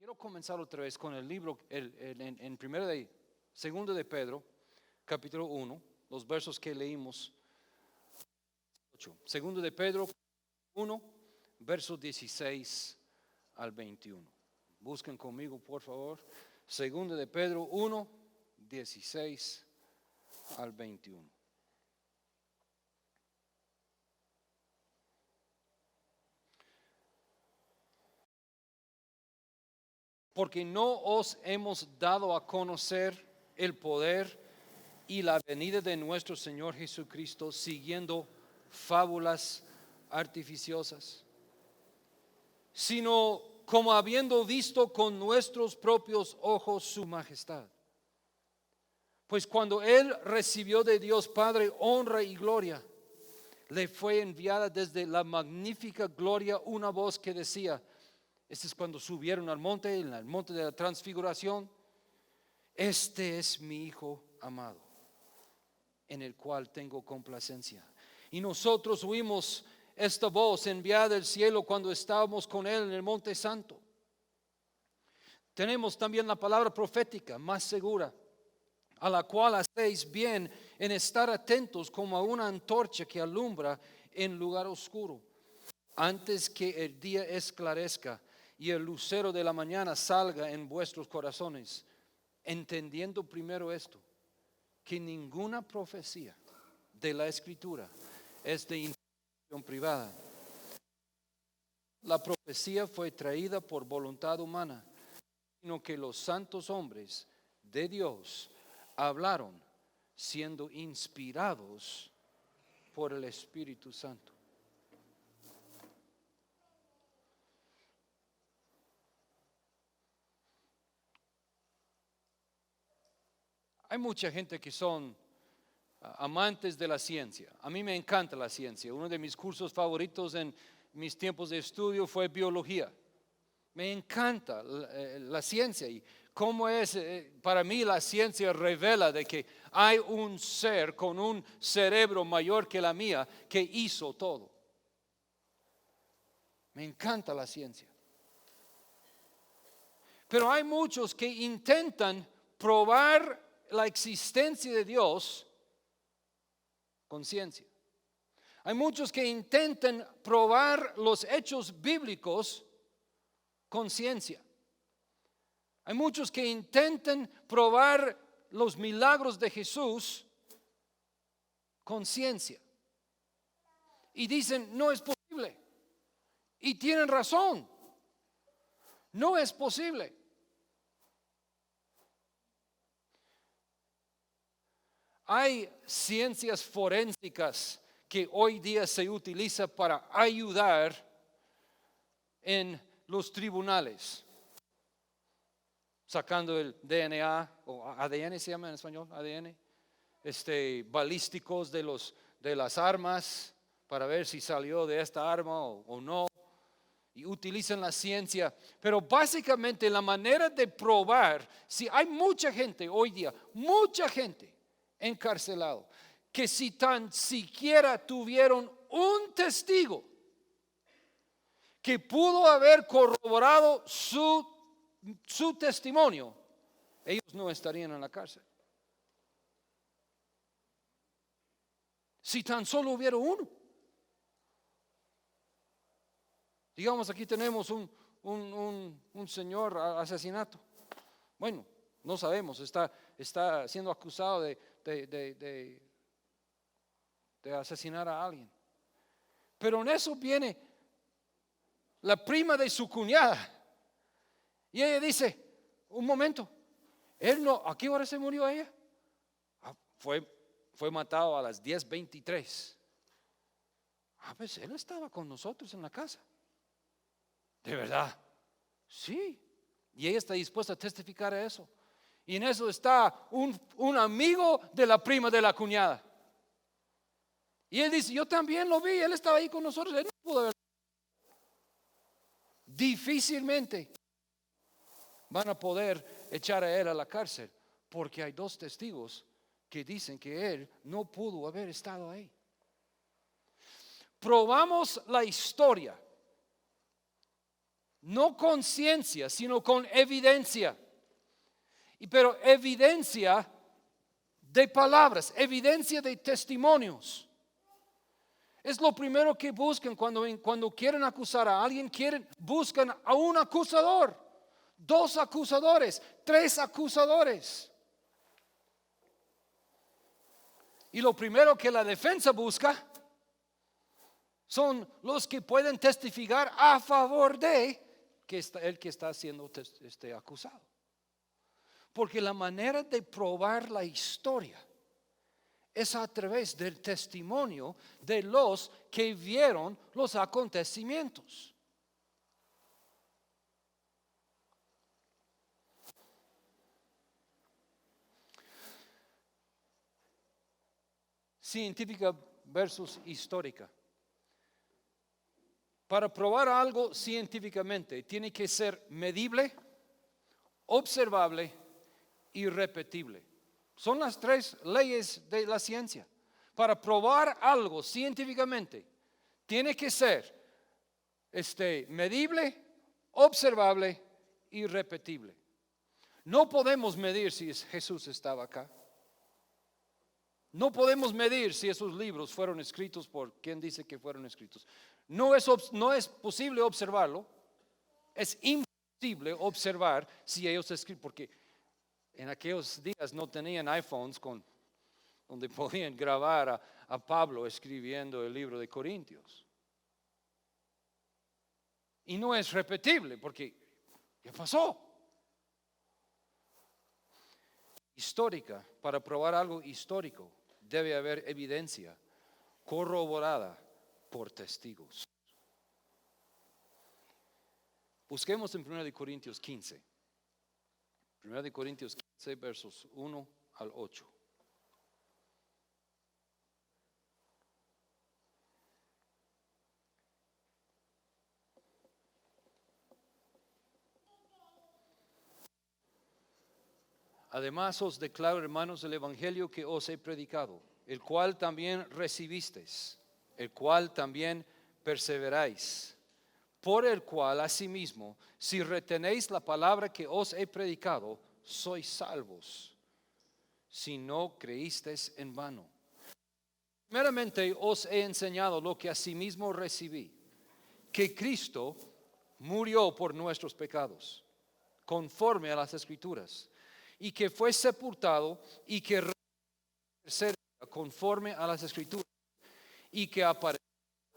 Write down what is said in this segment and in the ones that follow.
Quiero comenzar otra vez con el libro, en primero de, segundo de Pedro, capítulo 1, los versos que leímos. Segundo de Pedro 1, versos 16 al 21. Busquen conmigo, por favor. Segundo de Pedro 1, 16 al 21. Porque no os hemos dado a conocer el poder y la venida de nuestro Señor Jesucristo siguiendo fábulas artificiosas, sino como habiendo visto con nuestros propios ojos su majestad. Pues cuando Él recibió de Dios Padre honra y gloria, le fue enviada desde la magnífica gloria una voz que decía, este es cuando subieron al monte, en el monte de la transfiguración, este es mi Hijo amado, en el cual tengo complacencia. Y nosotros oímos esta voz enviada del cielo cuando estábamos con Él en el monte santo. Tenemos también la palabra profética más segura, a la cual hacéis bien en estar atentos como a una antorcha que alumbra en lugar oscuro, antes que el día esclarezca y el lucero de la mañana salga en vuestros corazones, entendiendo primero esto, que ninguna profecía de la Escritura es de información privada. La profecía fue traída por voluntad humana, sino que los santos hombres de Dios hablaron siendo inspirados por el Espíritu Santo. Hay mucha gente que son amantes de la ciencia. A mí me encanta la ciencia. Uno de mis cursos favoritos en mis tiempos de estudio fue biología. Me encanta la ciencia y cómo es, para mí la ciencia revela de que hay un ser con un cerebro mayor que la mía que hizo todo. Me encanta la ciencia. Pero hay muchos que intentan probar la existencia de Dios con ciencia. Hay muchos que intentan probar los hechos bíblicos con ciencia. Hay muchos que intentan probar los milagros de Jesús con ciencia. Y dicen, no es posible. Y tienen razón. No es posible. Hay ciencias forensicas que hoy día se utiliza para ayudar en los tribunales, sacando el DNA o ADN se llama en español, ADN, balísticos de las armas para ver si salió de esta arma o no, y utilizan la ciencia, pero básicamente la manera de probar, si hay mucha gente hoy día, mucha gente encarcelado, que si tan siquiera tuvieron un testigo que pudo haber corroborado su testimonio, ellos no estarían en la cárcel. Si tan solo hubiera uno. Digamos, aquí tenemos un señor asesinato. Bueno, no sabemos, está siendo acusado de asesinar a alguien. Pero en eso viene la prima de su cuñada. Y ella dice, un momento, él no, ¿a qué hora se murió ella? Fue matado a las 10:23. Pues él estaba con nosotros en la casa. ¿De verdad? Sí. Y ella está dispuesta a testificar a eso. Y en eso está un amigo de la prima de la cuñada. Y él dice, yo también lo vi, él estaba ahí con nosotros, él no pudo ver. Difícilmente van a poder echar a él a la cárcel, porque hay dos testigos que dicen que él no pudo haber estado ahí. Probamos la historia No con ciencia, sino con evidencia. Pero evidencia de palabras, evidencia de testimonios. Es lo primero que buscan cuando quieren acusar a alguien, buscan a un acusador, 2 acusadores, 3 acusadores. Y lo primero que la defensa busca son los que pueden testificar a favor de el que está siendo acusado. Porque la manera de probar la historia es a través del testimonio de los que vieron los acontecimientos. Científica versus histórica. Para probar algo científicamente tiene que ser medible, observable y repetible. Son las 3 leyes de la ciencia. Para probar algo científicamente tiene que ser medible, observable y repetible. No podemos medir si Jesús estaba acá. No podemos medir si esos libros fueron escritos por quien dice que fueron escritos. No es posible observarlo. Es imposible observar si ellos escriben, porque en aquellos días no tenían iPhones donde podían grabar a Pablo escribiendo el libro de Corintios. Y no es repetible porque ya pasó. Histórica, para probar algo histórico debe haber evidencia corroborada por testigos. Busquemos en 1 Corintios 15. 1 Corintios 15, versos 1 al 8. Además os declaro, hermanos, el evangelio que os he predicado, el cual también recibisteis, el cual también perseveráis, por el cual asimismo, si retenéis la palabra que os he predicado, sois salvos, si no creísteis en vano. Primeramente os he enseñado lo que asimismo recibí, que Cristo murió por nuestros pecados, conforme a las Escrituras, y que fue sepultado y que resucitó conforme a las Escrituras, y que apareció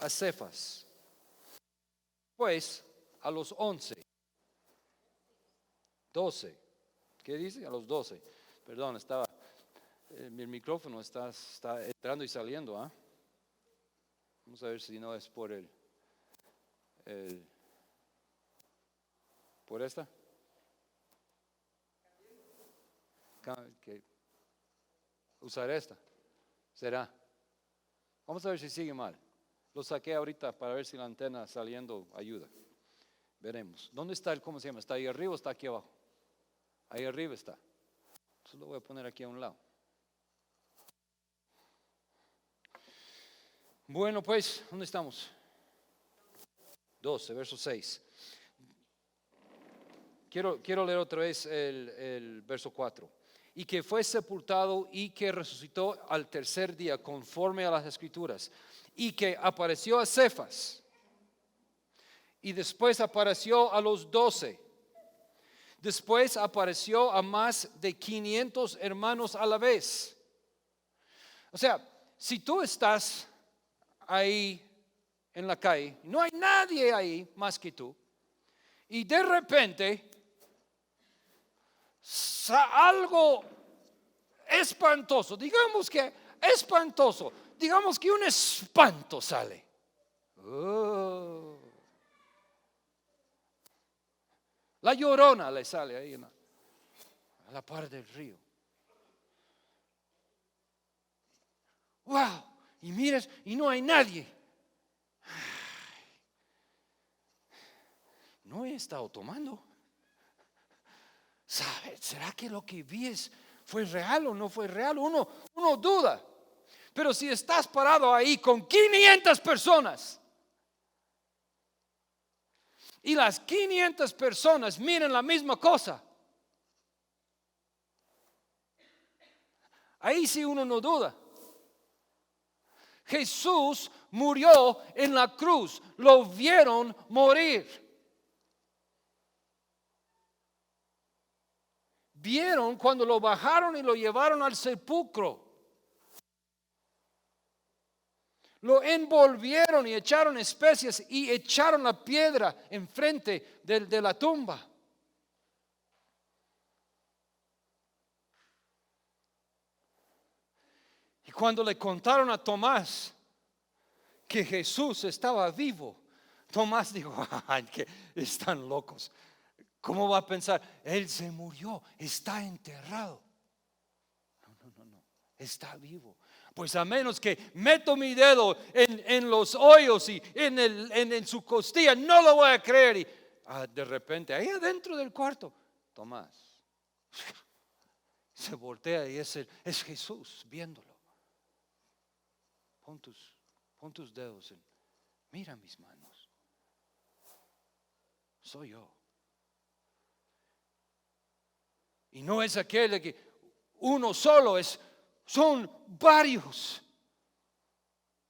a Cefas, pues a los 12. ¿Qué dice? A los 12. Perdón, el micrófono está entrando y saliendo. Vamos a ver si no es por por esta. Que usar esta. ¿Será? Vamos a ver si sigue mal. Lo saqué ahorita para ver si la antena saliendo ayuda. Veremos. ¿Dónde está cómo se llama? ¿Está ahí arriba o está aquí abajo? Ahí arriba está. Entonces lo voy a poner aquí a un lado. Bueno, pues, ¿dónde estamos? 12, verso 6. Quiero leer otra vez el verso 4. Y que fue sepultado y que resucitó al tercer día conforme a las Escrituras, y que apareció a Cefas, y después apareció a los 12. Después apareció a más de 500 hermanos a la vez. O sea, si tú estás ahí en la calle, no hay nadie ahí más que tú, y de repente algo espantoso, digamos que un espanto sale. La Llorona le sale ahí a la par del río. Wow, y miras y no hay nadie. No he estado tomando. ¿Sabe? ¿Será que lo que vi fue real o no fue real? Uno duda. Pero si estás parado ahí con 500 personas Y las 500 personas miran la misma cosa. Ahí sí uno no duda. Jesús murió en la cruz. Lo vieron morir. Vieron cuando lo bajaron y lo llevaron al sepulcro. Lo envolvieron y echaron especias y echaron la piedra enfrente de la tumba. Y cuando le contaron a Tomás que Jesús estaba vivo, Tomás dijo, ay, que están locos. ¿Cómo va a pensar? Él se murió, está enterrado. No, está vivo. Pues a menos que meto mi dedo en los hoyos y en su costilla, no lo voy a creer. Y de repente, ahí adentro del cuarto, Tomás se voltea y es Jesús viéndolo. Pon tus dedos mira mis manos. Soy yo. Y no es aquel de que uno solo son varios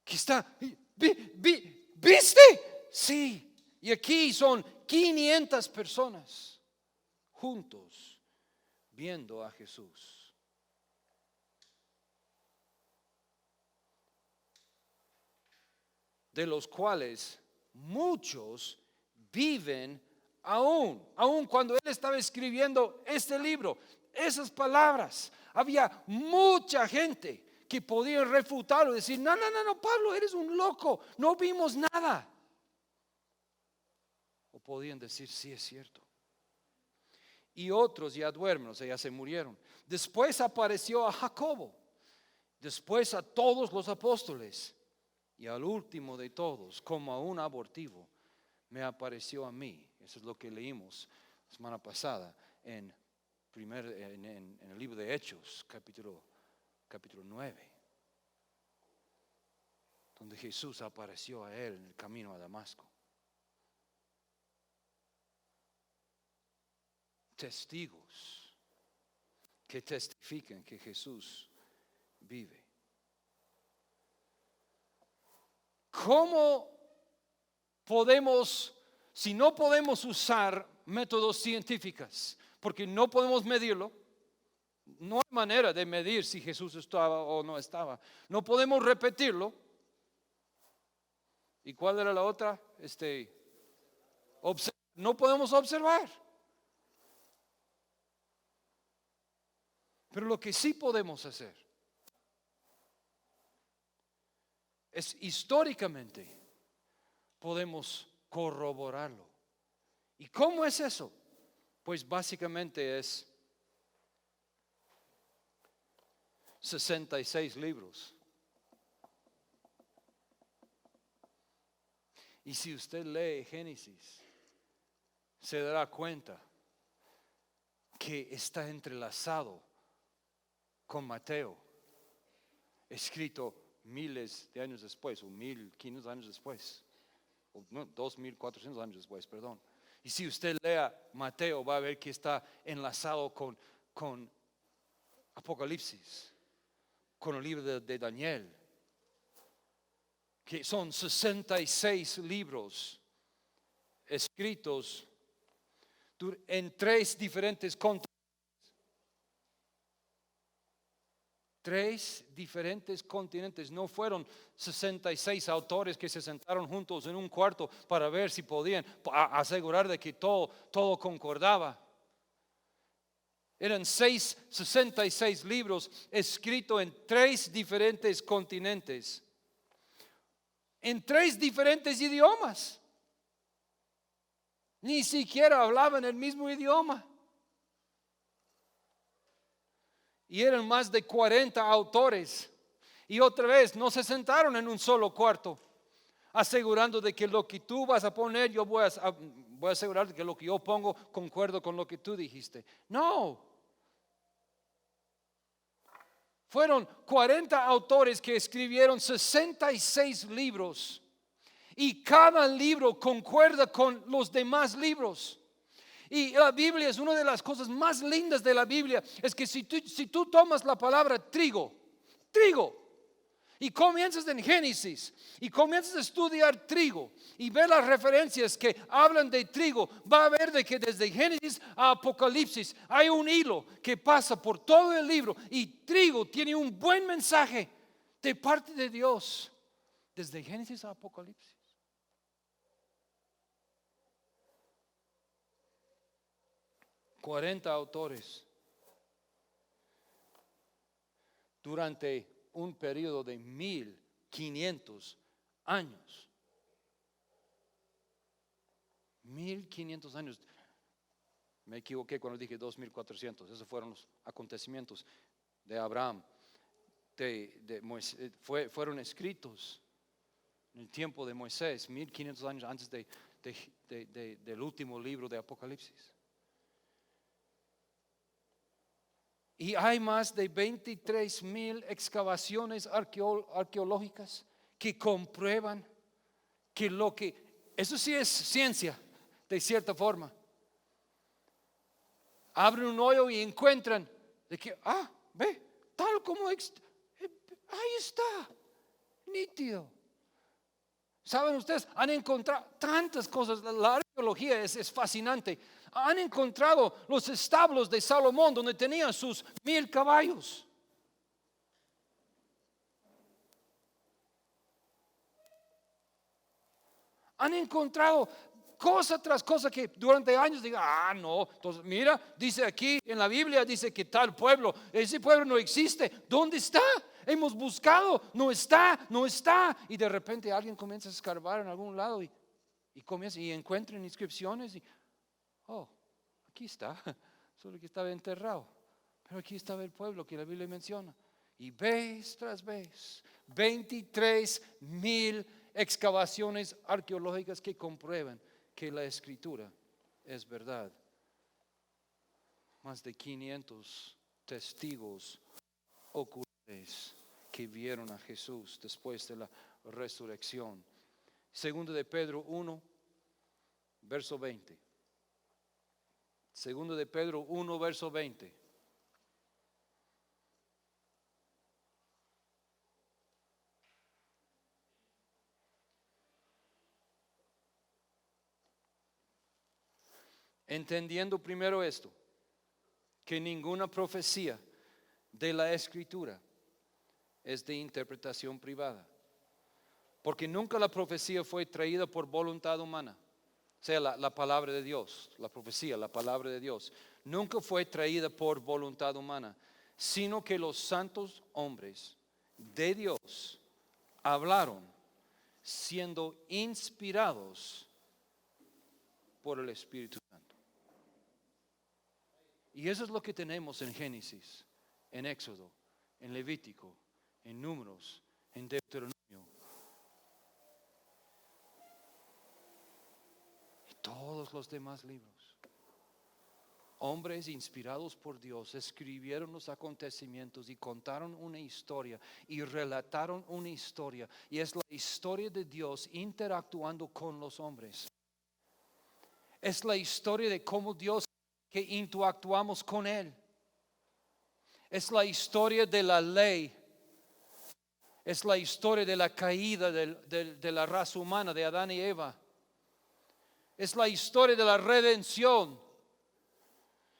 que está. ¿Viste? Sí. Y aquí son 500 personas juntos viendo a Jesús. De los cuales muchos viven aún cuando él estaba escribiendo este libro, esas palabras, había mucha gente que podía refutarlo y decir, no, Pablo, eres un loco, no vimos nada. O podían decir, sí, es cierto. Y otros ya duermen, o sea, ya se murieron. Después apareció a Jacobo, después a todos los apóstoles, y al último de todos, como a un abortivo, me apareció a mí. Eso es lo que leímos la semana pasada en el libro de Hechos, capítulo 9, donde Jesús apareció a él en el camino a Damasco. Testigos que testifican que Jesús vive. ¿Cómo podemos, si no podemos usar métodos científicos, porque no podemos medirlo, no hay manera de medir si Jesús estaba o no estaba, no podemos repetirlo? ¿Y cuál era la otra? No podemos observar. Pero lo que sí podemos hacer es históricamente podemos corroborarlo. ¿Y cómo es eso? Pues básicamente es 66 libros. Y si usted lee Génesis, se dará cuenta que está entrelazado con Mateo, escrito miles de años después, o 1500 años después, o no, 2400 años después, perdón. Y si usted lea Mateo, va a ver que está enlazado con Apocalipsis, con el libro de Daniel, que son 66 libros escritos en 3 diferentes continentes. 3 diferentes continentes. No fueron 66 autores que se sentaron juntos en un cuarto para ver si podían asegurar de que todo concordaba. Eran 66 libros escritos en 3 diferentes continentes, en 3 diferentes idiomas. Ni siquiera hablaban el mismo idioma. Y eran más de 40 autores. Y otra vez, no se sentaron en un solo cuarto, asegurando de que lo que tú vas a poner, yo voy a asegurar de que lo que yo pongo concuerdo con lo que tú dijiste. No. Fueron 40 autores que escribieron 66 libros. Y cada libro concuerda con los demás libros. Y la Biblia es una de las cosas más lindas de la Biblia. Es que si tú tomas la palabra trigo, y comienzas en Génesis y comienzas a estudiar trigo y ver las referencias que hablan de trigo, va a ver de que desde Génesis a Apocalipsis hay un hilo que pasa por todo el libro, y trigo tiene un buen mensaje de parte de Dios desde Génesis a Apocalipsis. $40 autores durante un periodo de 1500 años. 1500 años. Me equivoqué cuando dije 2400. Esos fueron los acontecimientos de Abraham, de Moisés. Fueron escritos en el tiempo de Moisés, 1500 años antes del último libro de Apocalipsis. Y hay más de 23,000 excavaciones arqueológicas que comprueban que eso sí es ciencia, de cierta forma. Abren un hoyo y encuentran de que, ve, tal como ahí está, nítido. Saben ustedes, han encontrado tantas cosas. La arqueología es fascinante. Han encontrado los establos de Salomón donde tenían sus 1000 caballos. Han encontrado cosa tras cosa que durante años digan, no, entonces mira, dice aquí en la Biblia, dice que tal pueblo, ese pueblo no existe. ¿Dónde está? Hemos buscado, no está. Y de repente alguien comienza a escarbar en algún lado y comienza y encuentran inscripciones y, aquí está, solo que estaba enterrado, pero aquí estaba el pueblo que la Biblia menciona. Y vez tras vez, 23,000 excavaciones arqueológicas que comprueban que la escritura es verdad. Más de 500 testigos oculares que vieron a Jesús después de la resurrección. Segundo de Pedro 1, verso 20. Segundo de Pedro 1, verso 20. Entendiendo primero esto, que ninguna profecía de la Escritura es de interpretación privada, porque nunca la profecía fue traída por voluntad humana. O sea, la palabra de Dios, la profecía, la palabra de Dios, nunca fue traída por voluntad humana, sino que los santos hombres de Dios hablaron siendo inspirados por el Espíritu Santo. Y eso es lo que tenemos en Génesis, en Éxodo, en Levítico, en Números, en Deuteronomio. Y todos los demás libros. Hombres inspirados por Dios escribieron los acontecimientos y contaron una historia y relataron una historia. Y es la historia de Dios interactuando con los hombres. Es la historia de cómo Dios que interactuamos con Él. Es la historia de la ley. Es la historia de la caída de la raza humana, de Adán y Eva. Es la historia de la redención,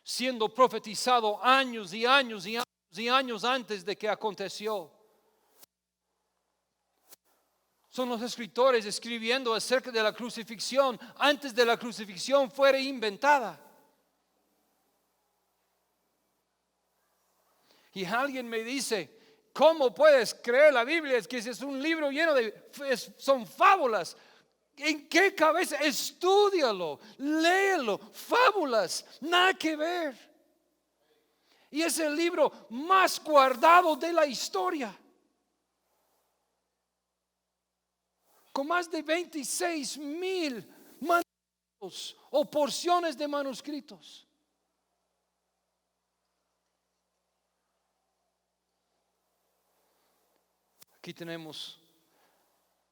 siendo profetizado años y años y años y años antes de que aconteció. Son los escritores escribiendo acerca de la crucifixión antes de la crucifixión fuera inventada. Y alguien me dice, ¿cómo puedes creer la Biblia? Es que es un libro lleno son fábulas. ¿En qué cabeza? Estúdialo, léelo, fábulas, nada que ver. Y es el libro más guardado de la historia. Con más de 26,000 manuscritos o porciones de manuscritos. Aquí tenemos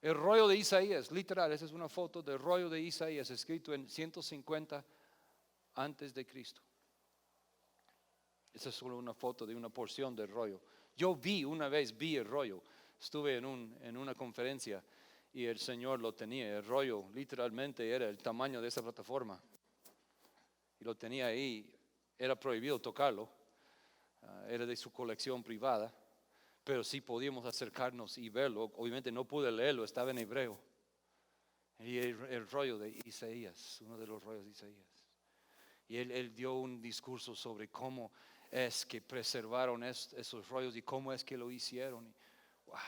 El rollo de Isaías, literal, esa es una foto del rollo de Isaías escrito en 150 antes de Cristo. Esa es solo una foto de una porción del rollo. Yo una vez vi el rollo. Estuve en una conferencia y el Señor lo tenía. El rollo literalmente era el tamaño de esa plataforma. Y lo tenía ahí. Era prohibido tocarlo. Era de su colección privada. Pero sí podíamos acercarnos y verlo. Obviamente no pude leerlo, estaba en hebreo. Y el rollo de Isaías, uno de los rollos de Isaías. Y él dio un discurso sobre cómo es que preservaron esos rollos y cómo es que lo hicieron. Y, wow.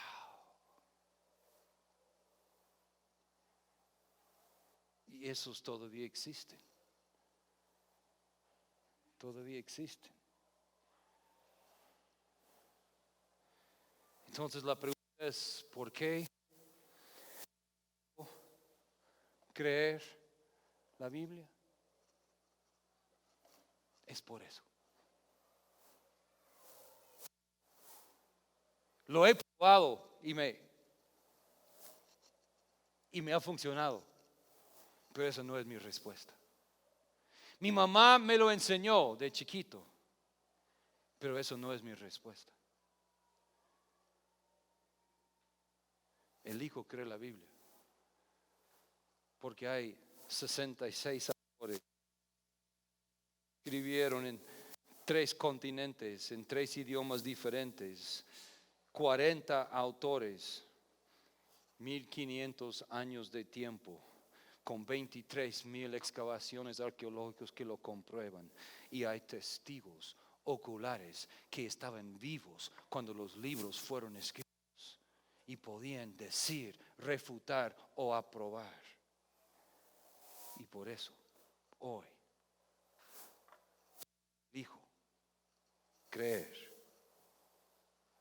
Y esos todavía existen. Todavía existen. Entonces la pregunta es, ¿por qué creer la Biblia? Es por eso. Lo he probado y me ha funcionado, pero esa no es mi respuesta. Mi mamá me lo enseñó de chiquito, pero eso no es mi respuesta. Elijo creer la Biblia porque hay 66 autores que escribieron en 3 continentes, en 3 idiomas diferentes, 40 autores, 1500 años de tiempo, con 23,000 excavaciones arqueológicas que lo comprueban, y hay testigos oculares que estaban vivos cuando los libros fueron escritos y podían decir, refutar o aprobar. Y por eso hoy dijo creer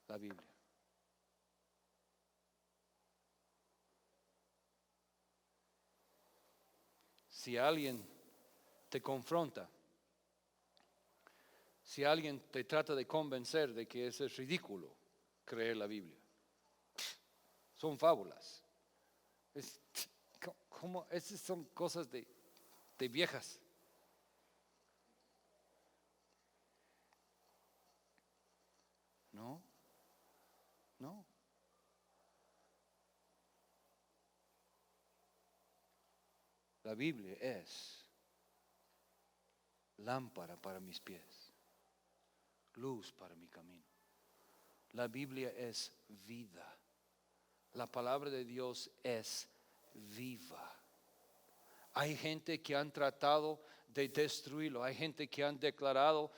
la Biblia. Si alguien te confronta, si alguien te trata de convencer de que es ridículo creer la Biblia, son fábulas. Esas son cosas de viejas. No. La Biblia es lámpara para mis pies, luz para mi camino. La Biblia es vida. La palabra de Dios es viva. Hay gente que han tratado de destruirlo. Hay gente que han declarado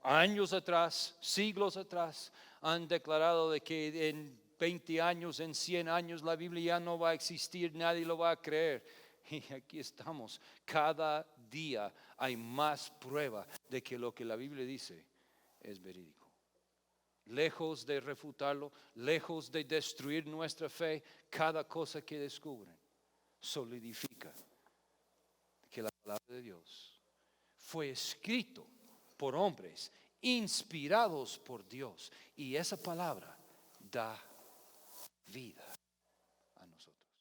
años atrás, siglos atrás, han declarado de que en 20 años, en 100 años la Biblia ya no va a existir, nadie lo va a creer. Y aquí estamos. Cada día hay más prueba de que lo que la Biblia dice es verídico. Lejos de refutarlo, lejos de destruir nuestra fe, cada cosa que descubren solidifica que la palabra de Dios fue escrito por hombres inspirados por Dios, y esa palabra da vida.